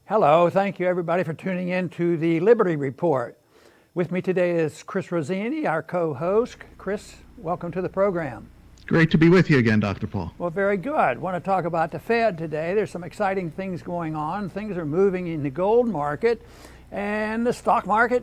Hello, thank you everybody for tuning in to the Liberty Report. With me today is Chris Rossini, our co-host. Chris, welcome to the program. Great to be with you again, Dr. Paul. Well, very good. I want to talk about the Fed today. There's some exciting things going on. Things are moving in the gold market, and the stock market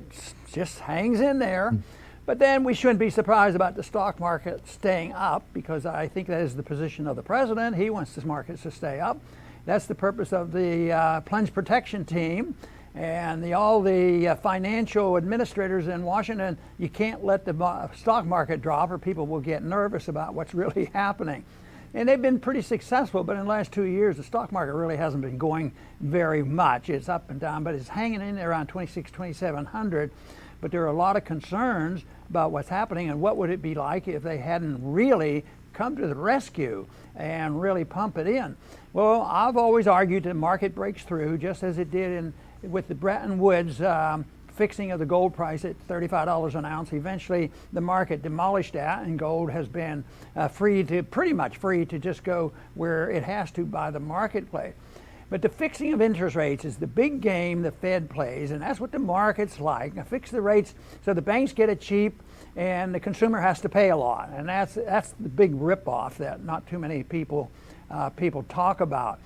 just hangs in there. But then we shouldn't be surprised about the stock market staying up, because I think that is the position of the president. He wants the markets to stay up. That's the purpose of the plunge protection team and all the financial administrators in Washington. You can't let the stock market drop or people will get nervous about what's really happening. And they've been pretty successful, but in the last 2 years, the stock market really hasn't been going very much. It's up and down, but it's hanging in there around 2,700. But there are a lot of concerns about what's happening and what would it be like if they hadn't really come to the rescue and really pump it in. Well, I've always argued the market breaks through, just as it did with the Bretton Woods fixing of the gold price at $35 an ounce. Eventually, the market demolished that, and gold has been pretty much free to just go where it has to by the marketplace. But the fixing of interest rates is the big game the Fed plays, and that's what the market's like. Now, fix the rates so the banks get it cheap and the consumer has to pay a lot. And that's the big ripoff that not too many people talk about.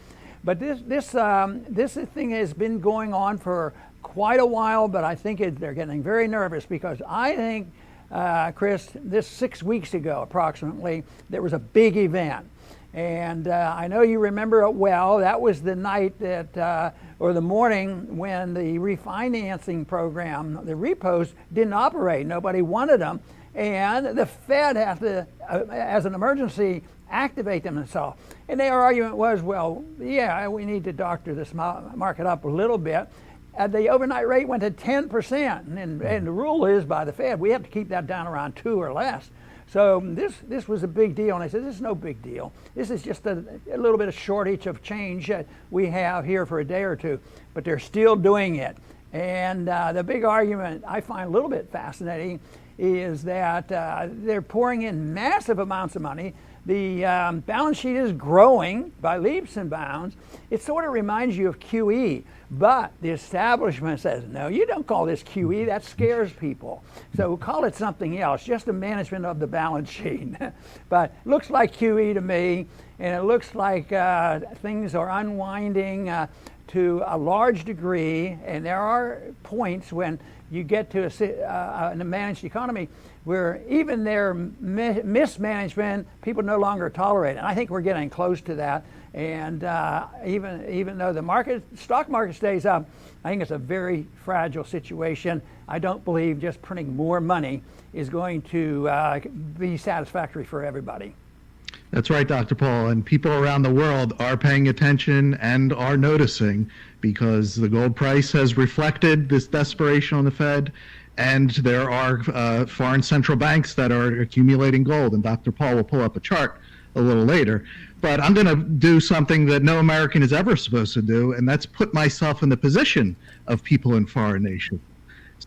But this thing has been going on for quite a while, but I think they're getting very nervous, because I think, Chris, this 6 weeks ago approximately, there was a big event. And I know you remember it well. That was the night that, or the morning when the refinancing program, the repos, didn't operate. Nobody wanted them. And the Fed had to, as an emergency, activate them themselves. And their argument was, well, yeah, we need to doctor this market up a little bit. The overnight rate went to 10%. And the rule is by the Fed, we have to keep that down around 2 or less. So this was a big deal, and I said, this is no big deal. This is just a little bit of shortage of change that we have here for a day or two, but they're still doing it. And the big argument I find a little bit fascinating is that they're pouring in massive amounts of money. The balance sheet is growing by leaps and bounds. It sort of reminds you of QE, but the establishment says, no, you don't call this QE, that scares people. So call it something else, just the management of the balance sheet. But it looks like QE to me, and it looks like things are unwinding to a large degree, and there are points when you get to a managed economy where even their mismanagement, people no longer tolerate it. And I think we're getting close to that. And even though the stock market stays up, I think it's a very fragile situation. I don't believe just printing more money is going to be satisfactory for everybody. That's right, Dr. Paul. And people around the world are paying attention and are noticing, because the gold price has reflected this desperation on the Fed. And there are foreign central banks that are accumulating gold. And Dr. Paul will pull up a chart a little later. But I'm going to do something that no American is ever supposed to do, and that's put myself in the position of people in foreign nations.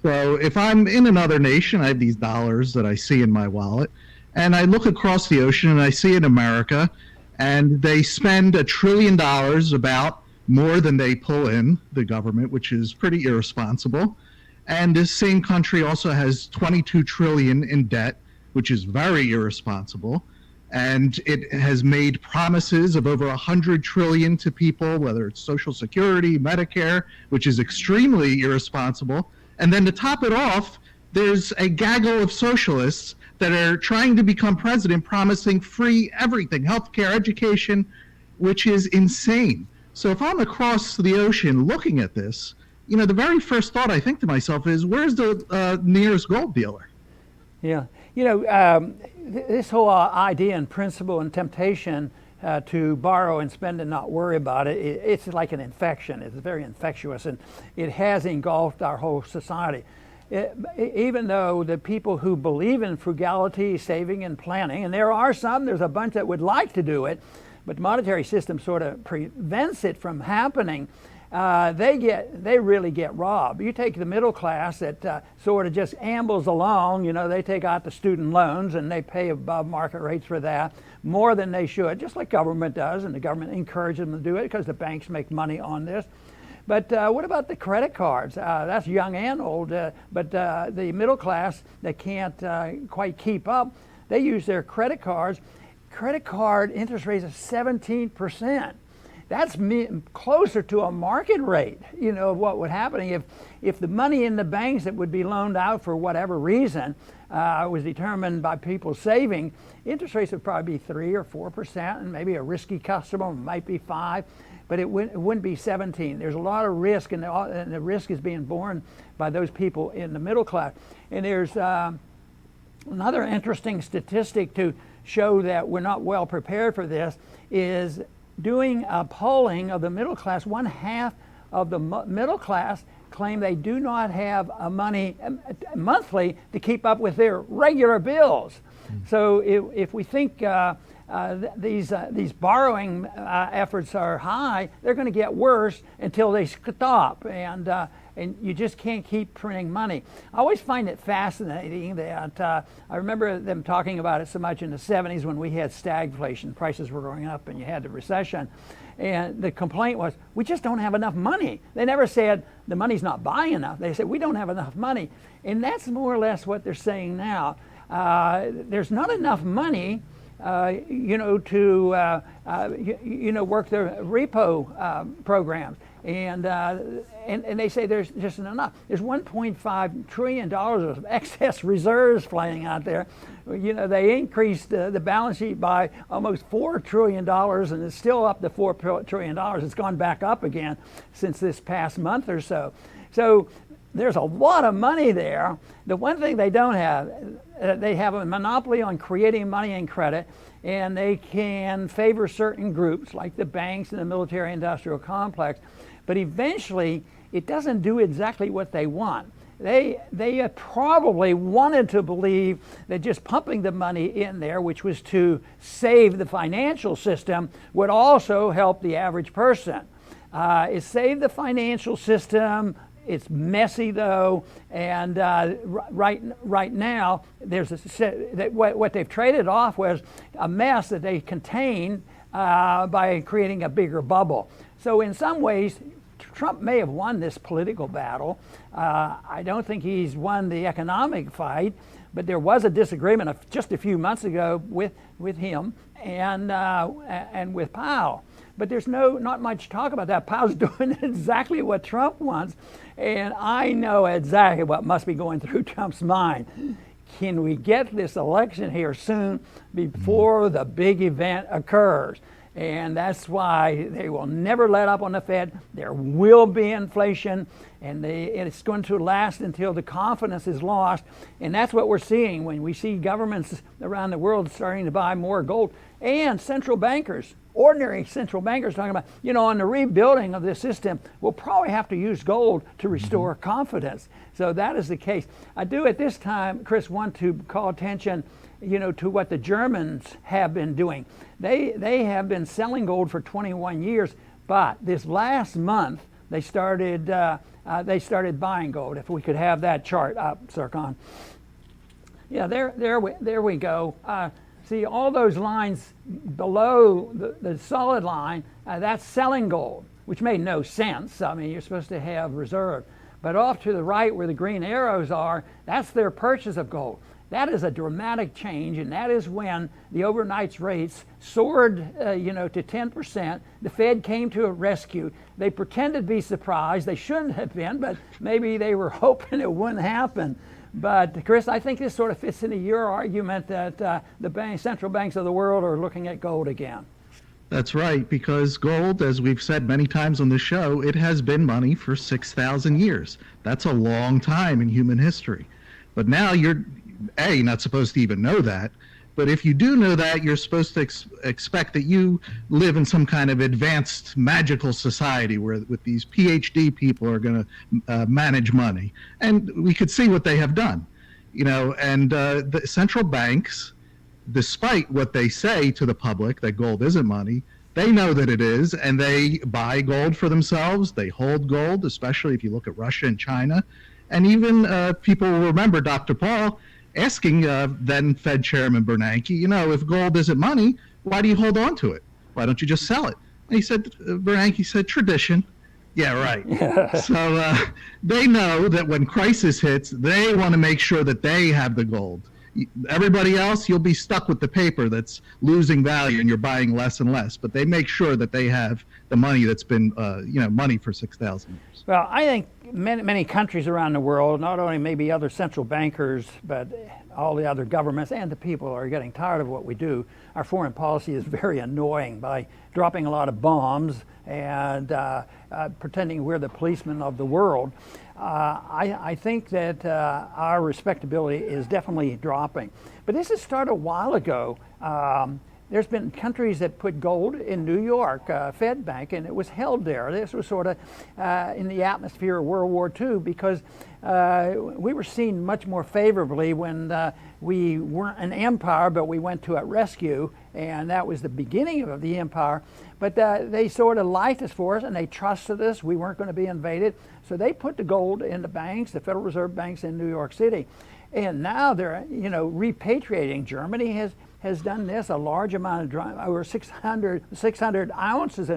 So if I'm in another nation, I have these dollars that I see in my wallet, and I look across the ocean and I see in America, and they spend $1 trillion, about more than they pull in, the government, which is pretty irresponsible. And this same country also has 22 trillion in debt, which is very irresponsible. And it has made promises of over 100 trillion to people, whether it's Social Security, Medicare, which is extremely irresponsible. And then to top it off, there's a gaggle of socialists that are trying to become president, promising free everything, healthcare, education, which is insane. So if I'm across the ocean looking at this, the very first thought I think to myself is, where's the nearest gold dealer? Yeah, this whole idea and principle and temptation to borrow and spend and not worry about it, it's like an infection. It's very infectious, and it has engulfed our whole society. Even though the people who believe in frugality, saving, and planning, and there's a bunch that would like to do it, but the monetary system sort of prevents it from happening. They really get robbed. You take the middle class that sort of just ambles along. They take out the student loans and they pay above market rates for that, more than they should, just like government does, and the government encourages them to do it because the banks make money on this. But what about the credit cards? That's young and old, but the middle class that can't quite keep up, they use their credit cards. Credit card interest rates of 17%. That's closer to a market rate, of what would happen if the money in the banks that would be loaned out for whatever reason was determined by people's saving. Interest rates would probably be 3 or 4%, and maybe a risky customer might be 5%. But it wouldn't be 17. There's a lot of risk, and the risk is being borne by those people in the middle class. And there's another interesting statistic to show that we're not well prepared for this is doing a polling of the middle class. One half of the middle class claim they do not have money monthly to keep up with their regular bills. So if we think these borrowing efforts are high, they're going to get worse until they stop, and you just can't keep printing money. I always find it fascinating that I remember them talking about it so much in the 70s when we had stagflation, prices were going up, and you had the recession. And the complaint was, we just don't have enough money. They never said the money's not buying enough. They said, we don't have enough money. And that's more or less what they're saying now. There's not enough money to work their repo programs, and they say there's just enough. There's $1.5 trillion of excess reserves flying out there. They increased the balance sheet by almost $4 trillion, and it's still up to $4 trillion. It's gone back up again since this past month or so. So there's a lot of money there. The one thing they don't have, they have a monopoly on creating money and credit, and they can favor certain groups like the banks and the military-industrial complex. But eventually, it doesn't do exactly what they want. They probably wanted to believe that just pumping the money in there, which was to save the financial system, would also help the average person. It saved the financial system. It's messy though, and right now there's what they've traded off was a mess that they contained by creating a bigger bubble. So in some ways, Trump may have won this political battle. I don't think he's won the economic fight, but there was a disagreement just a few months ago with him and with Powell. But there's not much talk about that. Powell's doing exactly what Trump wants, and I know exactly what must be going through Trump's mind. Can we get this election here soon before the big event occurs? And that's why they will never let up on the Fed. There will be inflation, and it's going to last until the confidence is lost. And that's what we're seeing when we see governments around the world starting to buy more gold, and central bankers, ordinary central bankers talking about, on the rebuilding of this system, we'll probably have to use gold to restore confidence. So that is the case. I do at this time, Chris, want to call attention to what the Germans have been doing. They have been selling gold for 21 years, but this last month they started buying gold. If we could have that chart up, Sarkon. Yeah, there we go. See all those lines below the solid line, that's selling gold, which made no sense. I mean, you're supposed to have reserve. But off to the right where the green arrows are, that's their purchase of gold. That is a dramatic change, and that is when the overnight rates soared, to 10%. The Fed came to a rescue. They pretended to be surprised. They shouldn't have been, but maybe they were hoping it wouldn't happen. But Chris, I think this sort of fits into your argument that the central banks of the world are looking at gold again. That's right, because gold, as we've said many times on the show, it has been money for 6,000 years. That's a long time in human history. But now you're not supposed to even know that. But if you do know that, you're supposed to expect that you live in some kind of advanced magical society where with these PhD people are going to manage money. And we could see what they have done, and the central banks, despite what they say to the public that gold isn't money, they know that it is, and they buy gold for themselves. They hold gold, especially if you look at Russia and China. And even people will remember Dr. Paul asking then Fed Chairman Bernanke, if gold isn't money, why do you hold on to it? Why don't you just sell it? And he said, Bernanke said, tradition. Yeah, right. So they know that when crisis hits, they want to make sure that they have the gold. Everybody else, you'll be stuck with the paper that's losing value and you're buying less and less. But they make sure that they have the money that's been, money for 6,000 years. Well, I think many countries around the world, not only maybe other central bankers, but all the other governments and the people are getting tired of what we do. Our foreign policy is very annoying by dropping a lot of bombs and pretending we're the policemen of the world. I think that our respectability is definitely dropping. But this has started a while ago. There's been countries that put gold in New York, Fed Bank, and it was held there. This was sort of in the atmosphere of World War II because we were seen much more favorably when we weren't an empire, but we went to a rescue, and that was the beginning of the empire. But they sort of liked us for us, and they trusted us. We weren't going to be invaded. So they put the gold in the banks, the Federal Reserve banks in New York City. And now they're, repatriating. Germany has done this, a large amount of, over 600 ounces,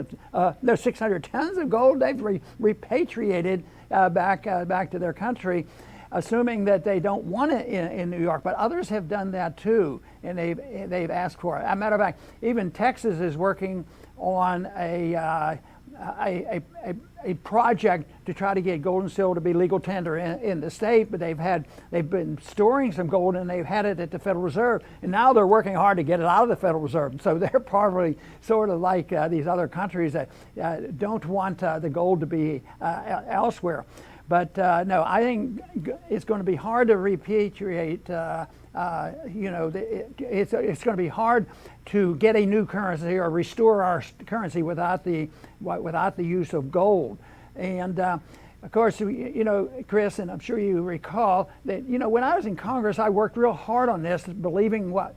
600 tons of gold they've repatriated back to their country, assuming that they don't want it in New York. But others have done that too, and they've asked for it. As a matter of fact, even Texas is working on a project to try to get gold and silver to be legal tender in the state, but they've been storing some gold and they've had it at the Federal Reserve, and now they're working hard to get it out of the Federal Reserve. So they're probably sort of like these other countries that don't want the gold to be elsewhere. But no, I think it's going to be hard to repatriate. It's going to be hard to get a new currency or restore our currency without the use of gold. And of course, Chris, and I'm sure you recall that when I was in Congress, I worked real hard on this, believing what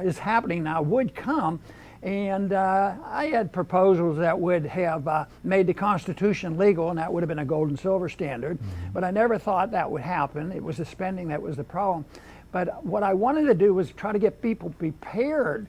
is happening now would come. And I had proposals that would have made the Constitution legal, and that would have been a gold and silver standard. Mm-hmm. But I never thought that would happen. It was the spending that was the problem. But what I wanted to do was try to get people prepared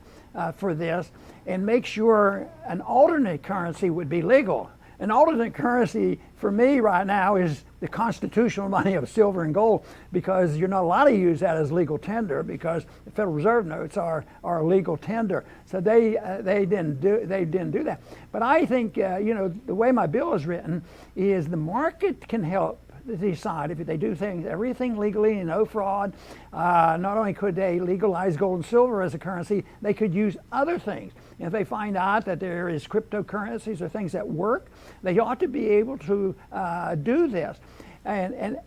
for this and make sure an alternate currency would be legal. An alternate currency for me right now is the constitutional money of silver and gold, because you're not allowed to use that as legal tender because the Federal Reserve notes are legal tender. So they didn't do that. But I think the way my bill is written is the market can help decide if they do everything legally, no fraud. Not only could they legalize gold and silver as a currency, they could use other things. And if they find out that there is cryptocurrencies or things that work, they ought to be able to do this. And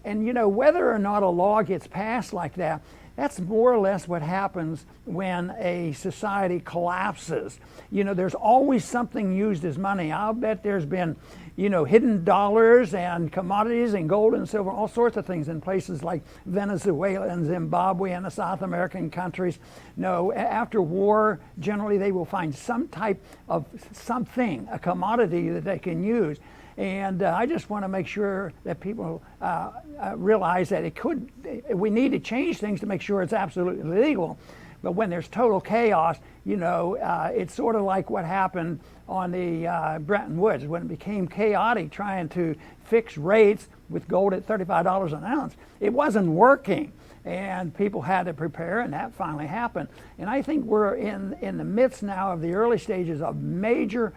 whether or not a law gets passed like that, that's more or less what happens when a society collapses. There's always something used as money. I'll bet there's been hidden dollars and commodities and gold and silver, all sorts of things in places like Venezuela and Zimbabwe and the South American countries. No, after war, generally they will find some type of something, a commodity that they can use. And I just want to make sure that people realize that we need to change things to make sure it's absolutely legal. But when there's total chaos, it's sort of like what happened on the Bretton Woods when it became chaotic trying to fix rates with gold at $35 an ounce. It wasn't working, and people had to prepare, and that finally happened. And I think we're in the midst now of the early stages of major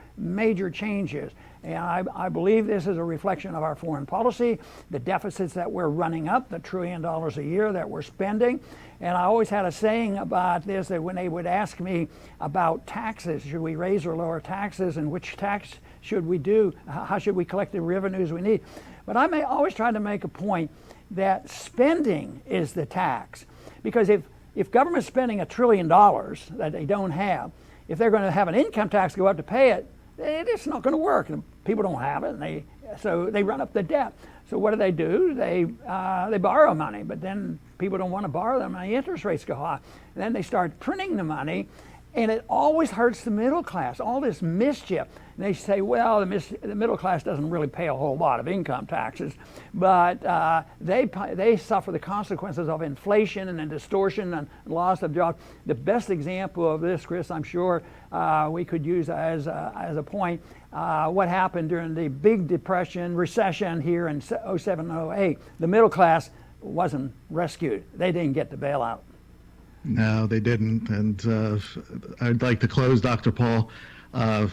changes. And I believe this is a reflection of our foreign policy, the deficits that we're running up, the $1 trillion a year that we're spending. And I always had a saying about this, that when they would ask me about taxes, should we raise or lower taxes, and which tax should we do, how should we collect the revenues we need? But I always try to make a point that spending is the tax. Because if government's spending $1 trillion that they don't have, if they're going to have an income tax go up to pay it, it's not going to work. People don't have it, so they run up the debt. So what do? They borrow money, but then people don't want to borrow the money. Interest rates go high. And then they start printing the money, And it always hurts the middle class, all this mischief. And they say, well, the middle class doesn't really pay a whole lot of income taxes, but they suffer the consequences of inflation and distortion and loss of jobs. The best example of this, Chris, I'm sure we could use as a point, what happened during the big depression, recession here in 07, 08. The middle class wasn't rescued. They didn't get the bailout. No, they didn't. And I'd like to close, Dr. Paul, I'd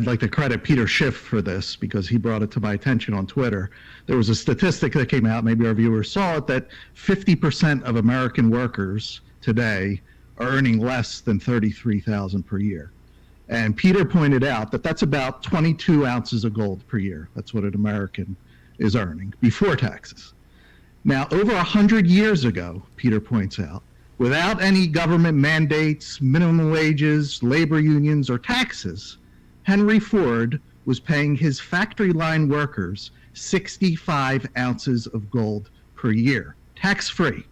like to credit Peter Schiff for this because he brought it to my attention on Twitter. There was a statistic that came out, maybe our viewers saw it, that 50% of American workers today are earning less than $33,000 per year. And Peter pointed out that that's about 22 ounces of gold per year. That's what an American is earning before taxes. Now, over 100 years ago, Peter points out, without any government mandates, minimum wages, labor unions, or taxes, Henry Ford was paying his factory line workers 65 ounces of gold per year, tax-free.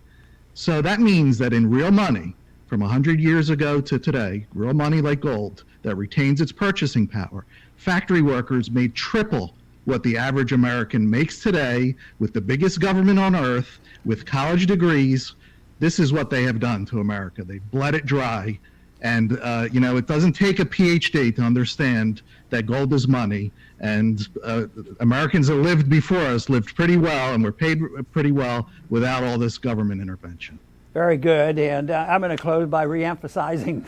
So that means that in real money, from 100 years ago to today, real money like gold that retains its purchasing power, factory workers made triple what the average American makes today with the biggest government on earth, with college degrees. This is what they have done to America. They've bled it dry. And, it doesn't take a PhD to understand that gold is money. And Americans that lived before us lived pretty well and were paid pretty well without all this government intervention. Very good. And I'm going to close by reemphasizing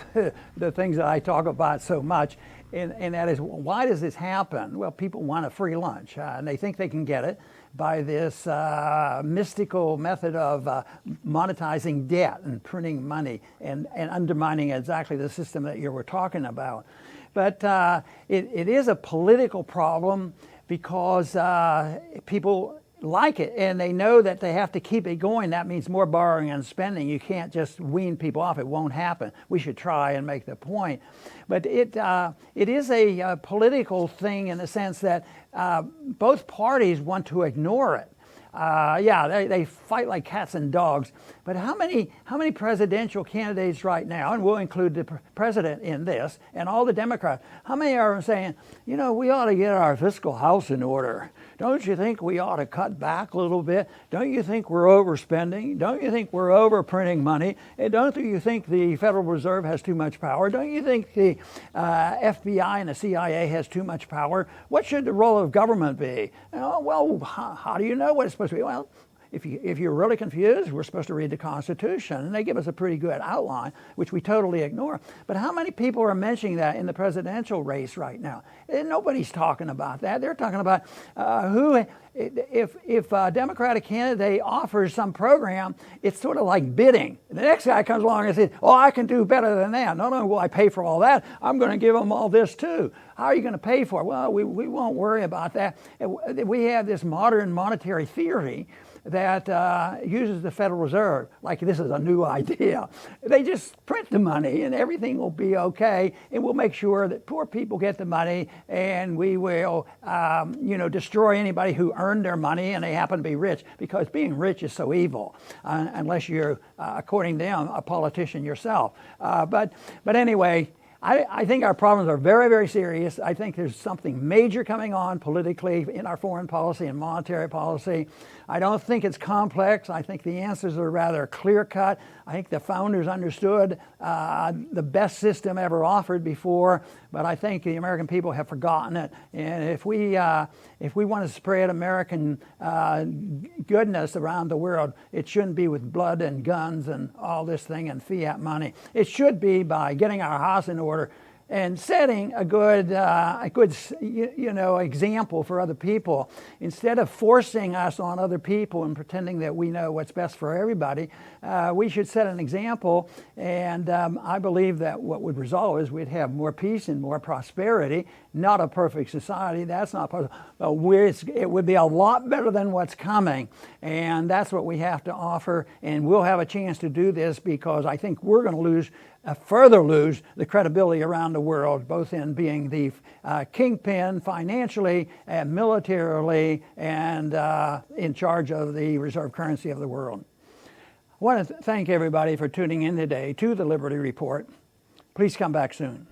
the things that I talk about so much. And that is, why does this happen? Well, people want a free lunch, and they think they can get it by this mystical method of monetizing debt and printing money and undermining exactly the system that you were talking about. But it is a political problem because people like it, and they know that they have to keep it going. That means more borrowing and spending. You can't just wean people off. It won't happen. We should try and make the point. But it is a political thing in the sense that both parties want to ignore it. They fight like cats and dogs. But how many presidential candidates right now, and we'll include the president in this, and all the Democrats, how many are saying, we ought to get our fiscal house in order? Don't you think we ought to cut back a little bit? Don't you think we're overspending? Don't you think we're overprinting money? And don't you think the Federal Reserve has too much power? Don't you think the FBI and the CIA has too much power? What should the role of government be? How do you know what it's supposed to be? Well, if you're really confused, we're supposed to read the Constitution, and they give us a pretty good outline, which we totally ignore. But how many people are mentioning that in the presidential race right now? And nobody's talking about that. They're talking about if a Democratic candidate offers some program, it's sort of like bidding. The next guy comes along and says, I can do better than that. Not only will I pay for all that, I'm going to give them all this too. How are you going to pay for it? Well, we won't worry about that. We have this modern monetary theory that uses the Federal Reserve like this is a new idea. They just print the money and everything will be okay, and we'll make sure that poor people get the money, and we will destroy anybody who earned their money and they happen to be rich, because being rich is so evil unless you're, according to them, a politician yourself. But anyway, I think our problems are very, very serious. I think there's something major coming on politically in our foreign policy and monetary policy. I don't think it's complex. I think the answers are rather clear-cut. I think the founders understood the best system ever offered before, but I think the American people have forgotten it. And if we want to spread American goodness around the world, it shouldn't be with blood and guns and all this thing and fiat money. It should be by getting our house in order and setting a good example for other people. Instead of forcing us on other people and pretending that we know what's best for everybody, we should set an example. And I believe that what would result is we'd have more peace and more prosperity. Not a perfect society, that's not possible. It would be a lot better than what's coming. And that's what we have to offer. And we'll have a chance to do this because I think we're going to further lose the credibility around the world, both in being the kingpin financially and militarily and in charge of the reserve currency of the world. I want to thank everybody for tuning in today to the Liberty Report. Please come back soon.